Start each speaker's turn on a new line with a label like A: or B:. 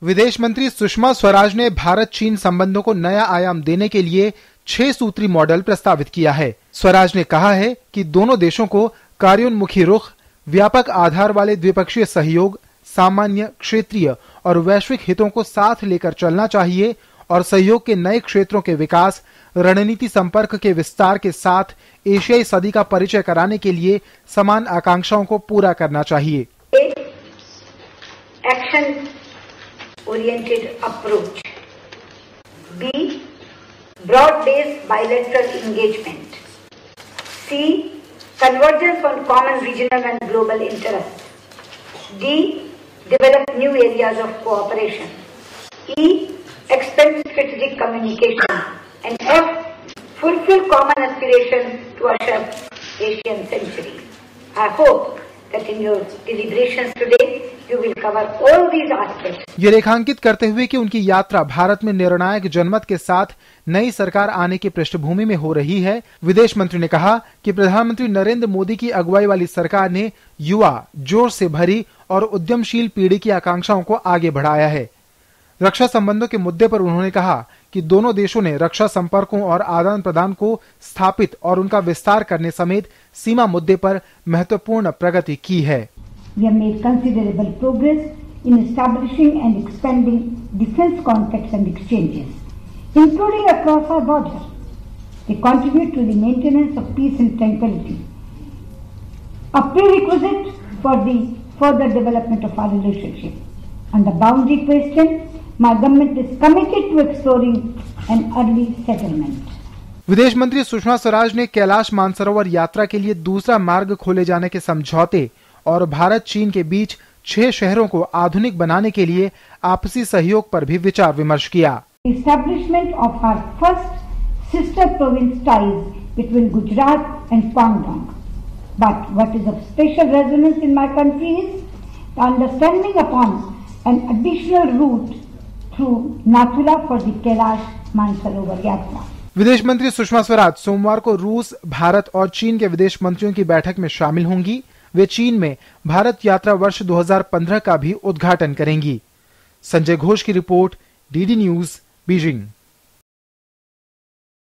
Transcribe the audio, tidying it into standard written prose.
A: विदेश मंत्री सुषमा स्वराज ने भारत चीन संबंधों को नया आयाम देने के लिए 6 सूत्री मॉडल प्रस्तावित किया है। स्वराज ने कहा है कि दोनों देशों को कार्योन्मुखी रुख, व्यापक आधार वाले द्विपक्षीय सहयोग, सामान्य क्षेत्रीय और वैश्विक हितों को साथ लेकर चलना चाहिए और सहयोग के नए क्षेत्रों के विकास, रणनीति संपर्क के विस्तार के साथ एशियाई सदी का परिचय कराने के लिए समान आकांक्षाओं को पूरा करना चाहिए।
B: Action oriented approach, B, broad-based bilateral engagement, C, convergence on common regional and global interests, D, develop new areas of cooperation, E, expand strategic communication, and F, fulfill common aspirations to a Asian century. I hope that in your deliberations today you will cover all these aspects.
A: ये रेखांकित करते हुए कि उनकी यात्रा भारत में निर्णायक जनमत के साथ नई सरकार आने की पृष्ठभूमि में हो रही है, विदेश मंत्री ने कहा कि प्रधानमंत्री नरेंद्र मोदी की अगुवाई वाली सरकार ने युवा, जोश से भरी और उद्यमशील पीढ़ी की आकांक्षाओं को आगे बढ़ाया है। रक्षा संबंधों के मुद्दे पर उन्होंने कहा कि दोनों देशों ने रक्षा संपर्कों और आदान प्रदान को स्थापित और उनका विस्तार करने समेत सीमा मुद्दे पर महत्वपूर्ण प्रगति की है।
C: We have made considerable progress in establishing and expanding defense contacts and exchanges, including across our borders. They contribute to the maintenance of peace and tranquility, a prerequisite for the further development of our relationship. On the boundary question, my government is committed to exploring an early settlement.
A: विदेश मंत्री सुषमा स्वराज ने कैलाश मानसरोवर यात्रा के लिए दूसरा मार्ग खोले जाने के समझौते और भारत चीन के बीच 6 शहरों को आधुनिक बनाने के लिए आपसी सहयोग पर भी विचार विमर्श किया।
C: Establishment of our first sister province ties between Gujarat and Guangdong. But what is of special resonance in my country is the understanding upon an additional route through Nathula for the Kailash Mansarovar Yatra.
A: विदेश मंत्री सुषमा स्वराज सोमवार को रूस, भारत और चीन के विदेश मंत्रियों की बैठक में शामिल होंगी। वे चीन में भारत यात्रा वर्ष 2015 का भी उद्घाटन करेंगी। संजय घोष की रिपोर्ट, डीडी न्यूज, बीजिंग।